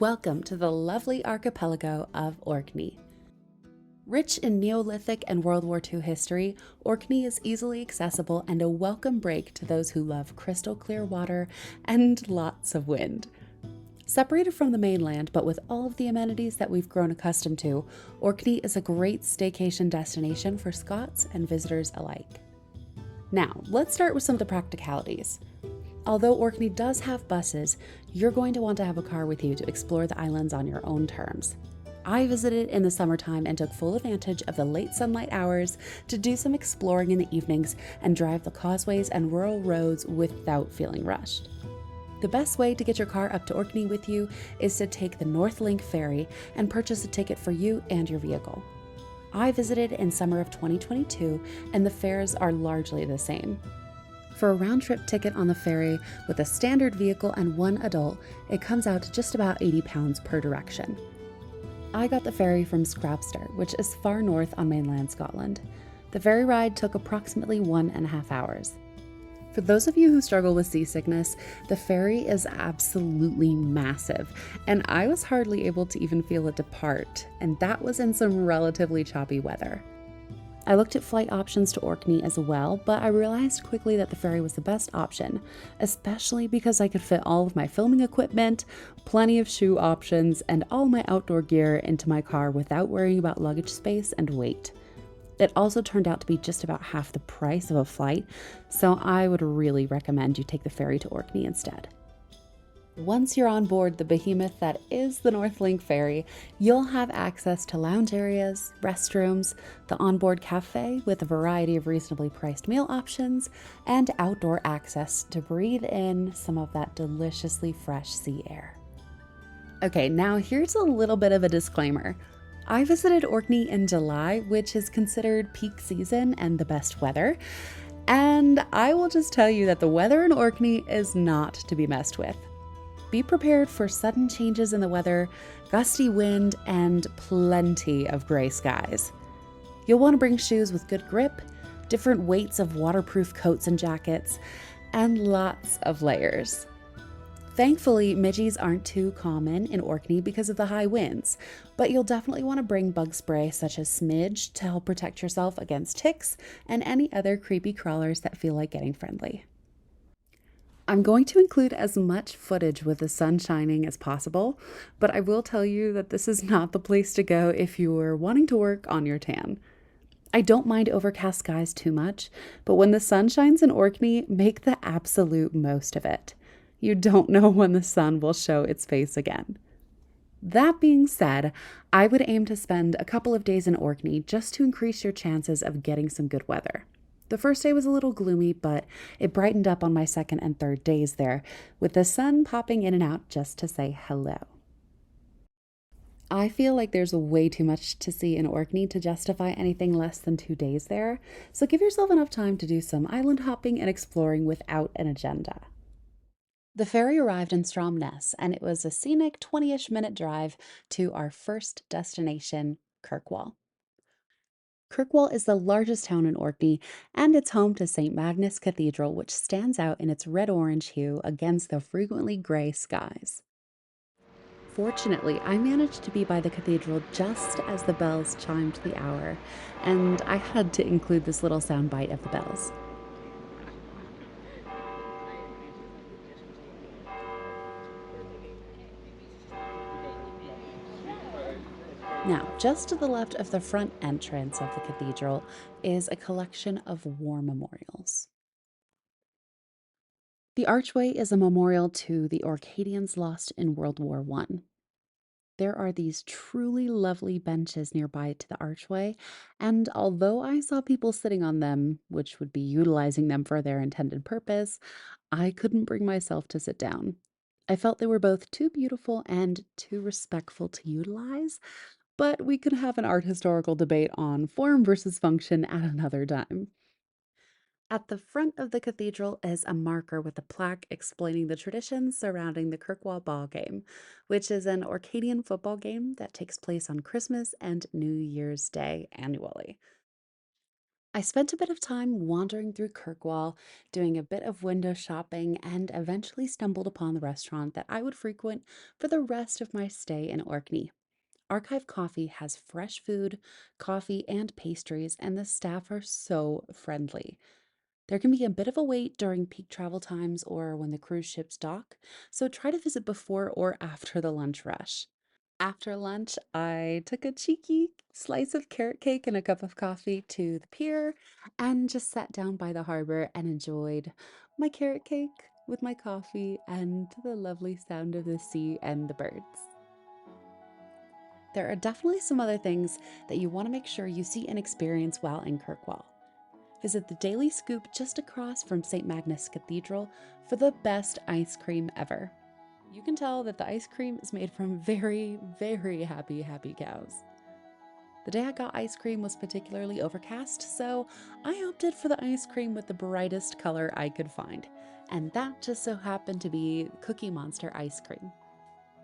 Welcome to the lovely archipelago of Orkney. Rich in Neolithic and World War II history, Orkney is easily accessible and a welcome break to those who love crystal clear water and lots of wind. Separated from the mainland, but with all of the amenities that we've grown accustomed to, Orkney is a great staycation destination for Scots and visitors alike. Now, let's start with some of the practicalities. Although Orkney does have buses, you're going to want to have a car with you to explore the islands on your own terms. I visited in the summertime and took full advantage of the late sunlight hours to do some exploring in the evenings and drive the causeways and rural roads without feeling rushed. The best way to get your car up to Orkney with you is to take the North Link Ferry and purchase a ticket for you and your vehicle. I visited in summer of 2022 and the fares are largely the same. For a round-trip ticket on the ferry with a standard vehicle and one adult, it comes out to just about £80 per direction. I got the ferry from Scrabster, which is far north on mainland Scotland. The ferry ride took approximately 1.5 hours. For those of you who struggle with seasickness, the ferry is absolutely massive, and I was hardly able to even feel it depart, and that was in some relatively choppy weather. I looked at flight options to Orkney as well, but I realized quickly that the ferry was the best option, especially because I could fit all of my filming equipment, plenty of shoe options, and all my outdoor gear into my car without worrying about luggage space and weight. It also turned out to be just about half the price of a flight, so I would really recommend you take the ferry to Orkney instead. Once you're on board the behemoth that is the North Link Ferry, you'll have access to lounge areas, restrooms, the onboard cafe with a variety of reasonably priced meal options, and outdoor access to breathe in some of that deliciously fresh sea air. Okay, now here's a little bit of a disclaimer. I visited Orkney in July, which is considered peak season and the best weather, and I will just tell you that the weather in Orkney is not to be messed with. Be prepared for sudden changes in the weather, gusty wind, and plenty of gray skies. You'll want to bring shoes with good grip, different weights of waterproof coats and jackets, and lots of layers. Thankfully, midges aren't too common in Orkney because of the high winds, but you'll definitely want to bring bug spray such as Smidge to help protect yourself against ticks and any other creepy crawlers that feel like getting friendly. I'm going to include as much footage with the sun shining as possible, but I will tell you that this is not the place to go if you are wanting to work on your tan. I don't mind overcast skies too much, but when the sun shines in Orkney, make the absolute most of it. You don't know when the sun will show its face again. That being said, I would aim to spend a couple of days in Orkney just to increase your chances of getting some good weather. The first day was a little gloomy, but it brightened up on my second and third days there, with the sun popping in and out just to say hello. I feel like there's way too much to see in Orkney to justify anything less than 2 days there, so give yourself enough time to do some island hopping and exploring without an agenda. The ferry arrived in Stromness, and it was a scenic 20-ish minute drive to our first destination, Kirkwall. Kirkwall is the largest town in Orkney, and it's home to St. Magnus Cathedral, which stands out in its red-orange hue against the frequently gray skies. Fortunately, I managed to be by the cathedral just as the bells chimed the hour, and I had to include this little soundbite of the bells. Now, just to the left of the front entrance of the cathedral is a collection of war memorials. The archway is a memorial to the Orcadians lost in World War I. There are these truly lovely benches nearby to the archway, and although I saw people sitting on them, which would be utilizing them for their intended purpose, I couldn't bring myself to sit down. I felt they were both too beautiful and too respectful to utilize, but we could have an art historical debate on form versus function at another time. At the front of the cathedral is a marker with a plaque explaining the traditions surrounding the Kirkwall ball game, which is an Orcadian football game that takes place on Christmas and New Year's Day annually. I spent a bit of time wandering through Kirkwall, doing a bit of window shopping, and eventually stumbled upon the restaurant that I would frequent for the rest of my stay in Orkney. Archive Coffee has fresh food, coffee, and pastries, and the staff are so friendly. There can be a bit of a wait during peak travel times or when the cruise ships dock, so try to visit before or after the lunch rush. After lunch, I took a cheeky slice of carrot cake and a cup of coffee to the pier and just sat down by the harbor and enjoyed my carrot cake with my coffee and the lovely sound of the sea and the birds. There are definitely some other things that you want to make sure you see and experience while in Kirkwall. Visit the Daily Scoop just across from St. Magnus Cathedral for the best ice cream ever. You can tell that the ice cream is made from very, very happy cows. The day I got ice cream was particularly overcast, so I opted for the ice cream with the brightest color I could find, and that just so happened to be Cookie Monster ice cream.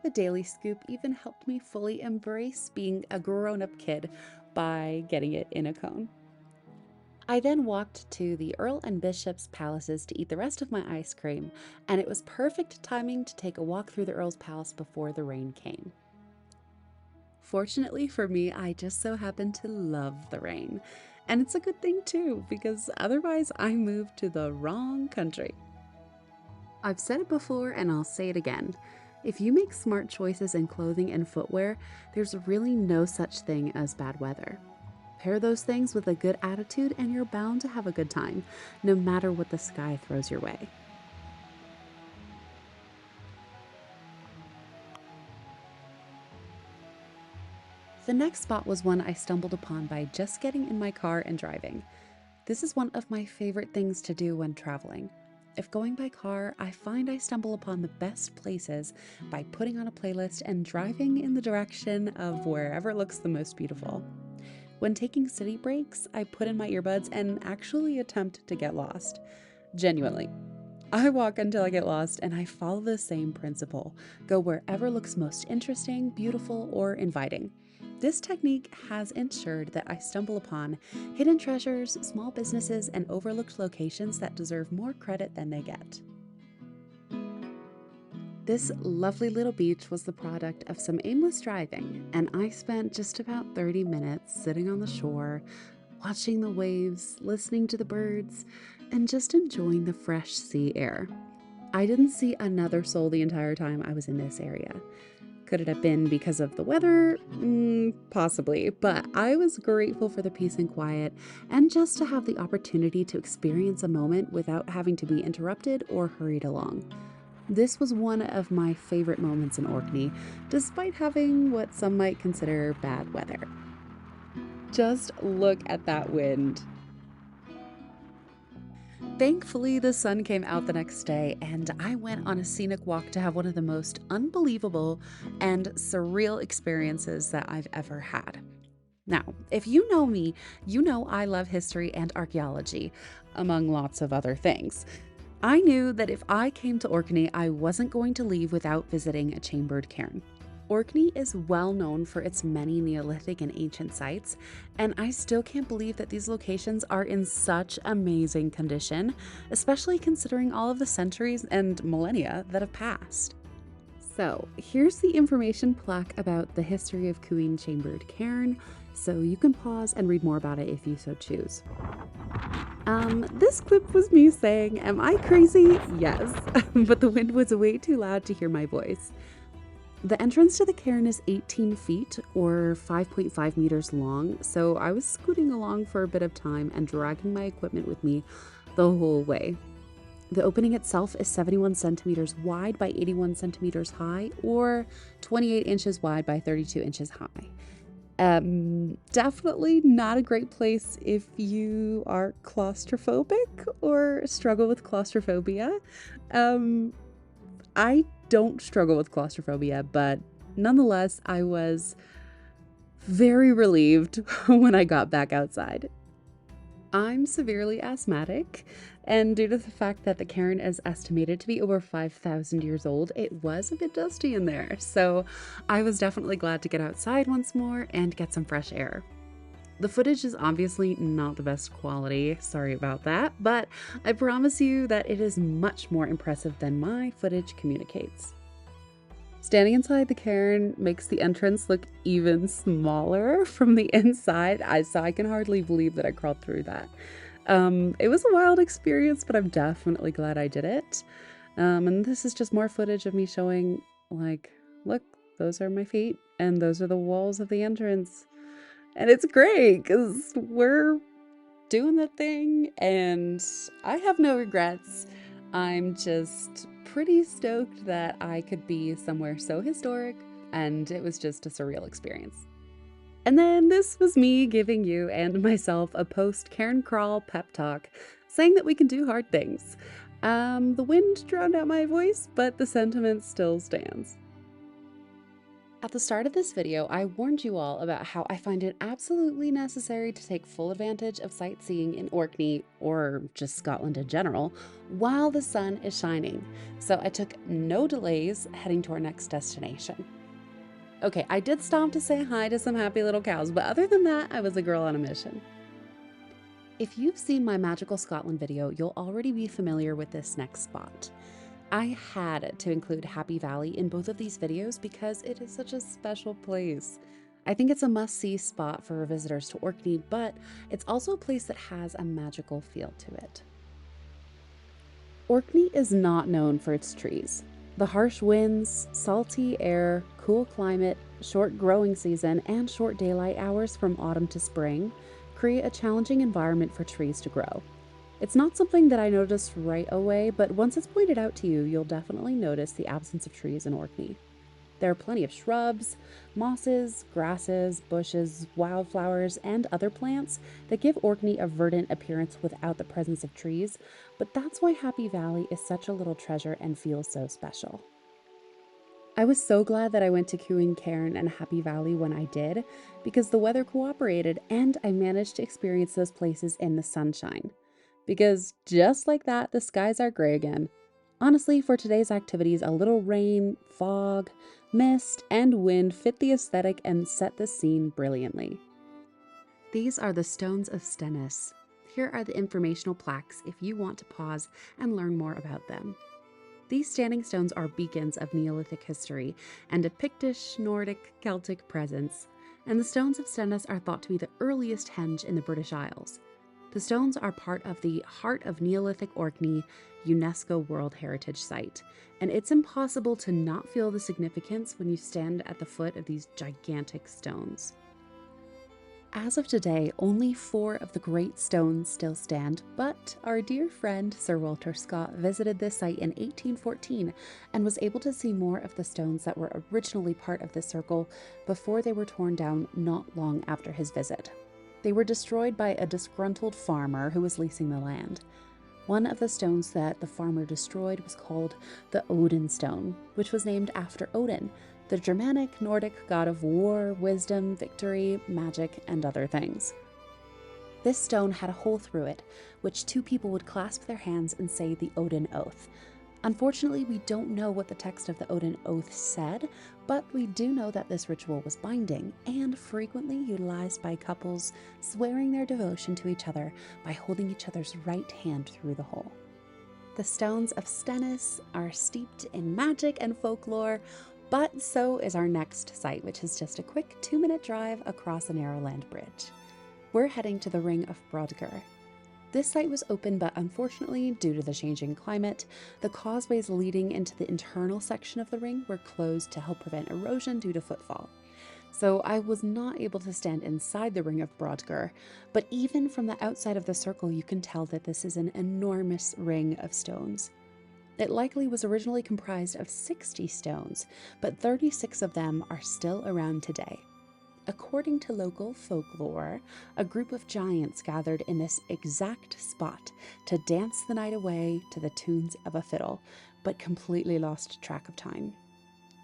The Daily Scoop even helped me fully embrace being a grown-up kid by getting it in a cone. I then walked to the Earl and Bishop's palaces to eat the rest of my ice cream, and it was perfect timing to take a walk through the Earl's palace before the rain came. Fortunately for me, I just so happen to love the rain, and it's a good thing too, because otherwise I moved to the wrong country. I've said it before and I'll say it again. If you make smart choices in clothing and footwear, there's really no such thing as bad weather. Pair those things with a good attitude and you're bound to have a good time, no matter what the sky throws your way. The next spot was one I stumbled upon by just getting in my car and driving. This is one of my favorite things to do when traveling. If going by car, I find I stumble upon the best places by putting on a playlist and driving in the direction of wherever looks the most beautiful. When taking city breaks, I put in my earbuds and actually attempt to get lost. Genuinely. I walk until I get lost and I follow the same principle. Go wherever looks most interesting, beautiful, or inviting. This technique has ensured that I stumble upon hidden treasures, small businesses, and overlooked locations that deserve more credit than they get. This lovely little beach was the product of some aimless driving, and I spent just about 30 minutes sitting on the shore, watching the waves, listening to the birds, and just enjoying the fresh sea air. I didn't see another soul the entire time I was in this area. Could it have been because of the weather? Possibly, but I was grateful for the peace and quiet and just to have the opportunity to experience a moment without having to be interrupted or hurried along. This was one of my favorite moments in Orkney, despite having what some might consider bad weather. Just look at that wind. Thankfully, the sun came out the next day, and I went on a scenic walk to have one of the most unbelievable and surreal experiences that I've ever had. Now, if you know me, you know I love history and archaeology, among lots of other things. I knew that if I came to Orkney, I wasn't going to leave without visiting a chambered cairn. Orkney is well known for its many Neolithic and ancient sites, and I still can't believe that these locations are in such amazing condition, especially considering all of the centuries and millennia that have passed. So, here's the information plaque about the history of Cuween chambered cairn, so you can pause and read more about it if you so choose. This clip was me saying, am I crazy? Yes, but the wind was way too loud to hear my voice. The entrance to the cairn is 18 feet or 5.5 meters long, so I was scooting along for a bit of time and dragging my equipment with me the whole way. The opening itself is 71 centimeters wide by 81 centimeters high, or 28 inches wide by 32 inches high. Definitely not a great place if you are claustrophobic or struggle with claustrophobia. I don't struggle with claustrophobia, but nonetheless, I was very relieved when I got back outside. I'm severely asthmatic, and due to the fact that the cairn is estimated to be over 5,000 years old, it was a bit dusty in there, so I was definitely glad to get outside once more and get some fresh air. The footage is obviously not the best quality, sorry about that, but I promise you that it is much more impressive than my footage communicates. Standing inside the cairn makes the entrance look even smaller from the inside, so I can hardly believe that I crawled through that. It was a wild experience, but I'm definitely glad I did it. And this is just more footage of me showing, like, look, those are my feet, and those are the walls of the entrance. And it's great, because we're doing the thing, and I have no regrets. I'm just pretty stoked that I could be somewhere so historic, and it was just a surreal experience. And then this was me giving you and myself a post-Cairn crawl pep talk, saying that we can do hard things. The wind drowned out my voice, but the sentiment still stands. At the start of this video, I warned you all about how I find it absolutely necessary to take full advantage of sightseeing in Orkney, or just Scotland in general, while the sun is shining. So I took no delays heading to our next destination. Okay, I did stop to say hi to some happy little cows, but other than that, I was a girl on a mission. If you've seen my Magical Scotland video, you'll already be familiar with this next spot. I had to include Happy Valley in both of these videos because it is such a special place. I think it's a must-see spot for visitors to Orkney, but it's also a place that has a magical feel to it. Orkney is not known for its trees. The harsh winds, salty air, cool climate, short growing season, and short daylight hours from autumn to spring create a challenging environment for trees to grow. It's not something that I noticed right away, but once it's pointed out to you, you'll definitely notice the absence of trees in Orkney. There are plenty of shrubs, mosses, grasses, bushes, wildflowers, and other plants that give Orkney a verdant appearance without the presence of trees, but that's why Happy Valley is such a little treasure and feels so special. I was so glad that I went to Cuween, Cairn, and Happy Valley when I did, because the weather cooperated and I managed to experience those places in the sunshine. Because just like that, the skies are gray again. Honestly, for today's activities, a little rain, fog, mist, and wind fit the aesthetic and set the scene brilliantly. These are the stones of Stenness. Here are the informational plaques if you want to pause and learn more about them. These standing stones are beacons of Neolithic history and a Pictish, Nordic, Celtic presence, and the stones of Stenness are thought to be the earliest henge in the British Isles. The stones are part of the Heart of Neolithic Orkney UNESCO World Heritage Site, and it's impossible to not feel the significance when you stand at the foot of these gigantic stones. As of today, only 4 of the great stones still stand, but our dear friend Sir Walter Scott visited this site in 1814 and was able to see more of the stones that were originally part of this circle before they were torn down not long after his visit. They were destroyed by a disgruntled farmer who was leasing the land. One of the stones that the farmer destroyed was called the Odin Stone, which was named after Odin, the Germanic Nordic god of war, wisdom, victory, magic, and other things. This stone had a hole through it, which 2 people would clasp their hands and say the Odin Oath. Unfortunately, we don't know what the text of the Odin Oath said, but we do know that this ritual was binding and frequently utilized by couples swearing their devotion to each other by holding each other's right hand through the hole. The stones of Stenness are steeped in magic and folklore, but so is our next site, which is just a quick 2-minute drive across a narrow land bridge. We're heading to the Ring of Brodgar. This site was open, but unfortunately, due to the changing climate, the causeways leading into the internal section of the ring were closed to help prevent erosion due to footfall. So I was not able to stand inside the Ring of Brodgar, but even from the outside of the circle, you can tell that this is an enormous ring of stones. It likely was originally comprised of 60 stones, but 36 of them are still around today. According to local folklore, a group of giants gathered in this exact spot to dance the night away to the tunes of a fiddle, but completely lost track of time.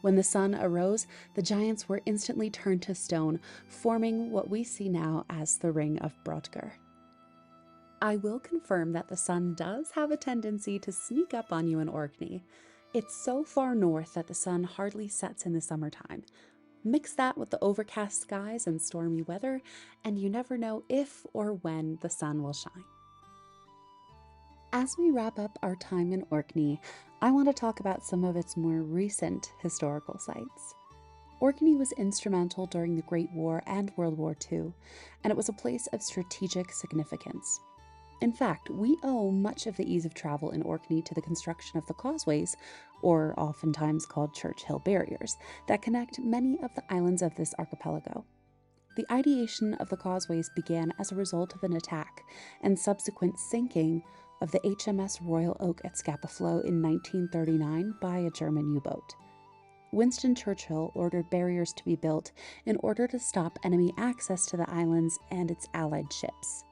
When the sun arose, the giants were instantly turned to stone, forming what we see now as the Ring of Brodgar. I will confirm that the sun does have a tendency to sneak up on you in Orkney. It's so far north that the sun hardly sets in the summertime. Mix that with the overcast skies and stormy weather, and you never know if or when the sun will shine. As we wrap up our time in Orkney, I want to talk about some of its more recent historical sites. Orkney was instrumental during the Great War and World War II, and it was a place of strategic significance. In fact, we owe much of the ease of travel in Orkney to the construction of the causeways, or oftentimes called Church Hill barriers, that connect many of the islands of this archipelago. The ideation of the causeways began as a result of an attack and subsequent sinking of the HMS Royal Oak at Scapa Flow in 1939 by a German U-boat. Winston Churchill ordered barriers to be built in order to stop enemy access to the islands and its allied ships.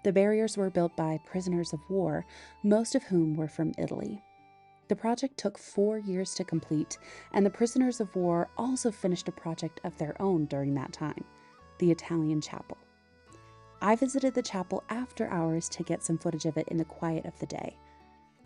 The barriers were built by prisoners of war, most of whom were from Italy. The project took 4 years to complete, and the prisoners of war also finished a project of their own during that time, the Italian chapel. I visited the chapel after hours to get some footage of it in the quiet of the day.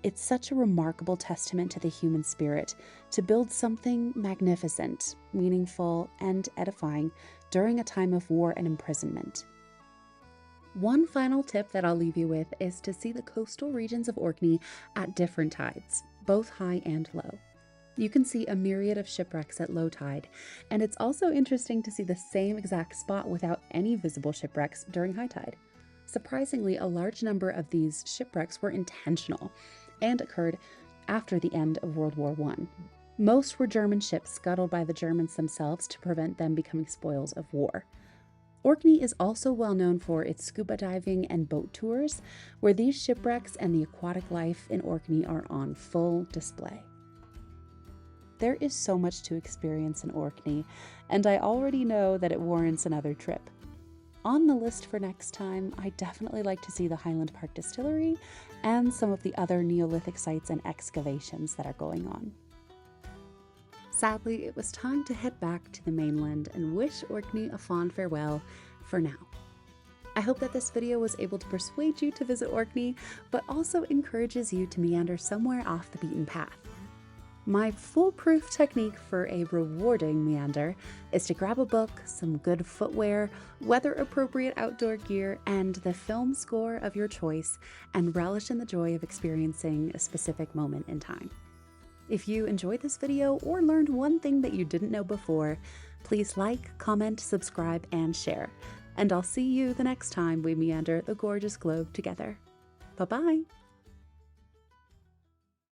It's such a remarkable testament to the human spirit to build something magnificent, meaningful, and edifying during a time of war and imprisonment. One final tip that I'll leave you with is to see the coastal regions of Orkney at different tides, both high and low. You can see a myriad of shipwrecks at low tide, and it's also interesting to see the same exact spot without any visible shipwrecks during high tide. Surprisingly, a large number of these shipwrecks were intentional and occurred after the end of World War I. Most were German ships scuttled by the Germans themselves to prevent them becoming spoils of war. Orkney is also well known for its scuba diving and boat tours, where these shipwrecks and the aquatic life in Orkney are on full display. There is so much to experience in Orkney, and I already know that it warrants another trip. On the list for next time, I definitely like to see the Highland Park Distillery and some of the other Neolithic sites and excavations that are going on. Sadly, it was time to head back to the mainland and wish Orkney a fond farewell for now. I hope that this video was able to persuade you to visit Orkney, but also encourages you to meander somewhere off the beaten path. My foolproof technique for a rewarding meander is to grab a book, some good footwear, weather-appropriate outdoor gear, and the film score of your choice, and relish in the joy of experiencing a specific moment in time. If you enjoyed this video or learned one thing that you didn't know before, please like, comment, subscribe, and share. And I'll see you the next time we meander the gorgeous globe together. Bye-bye!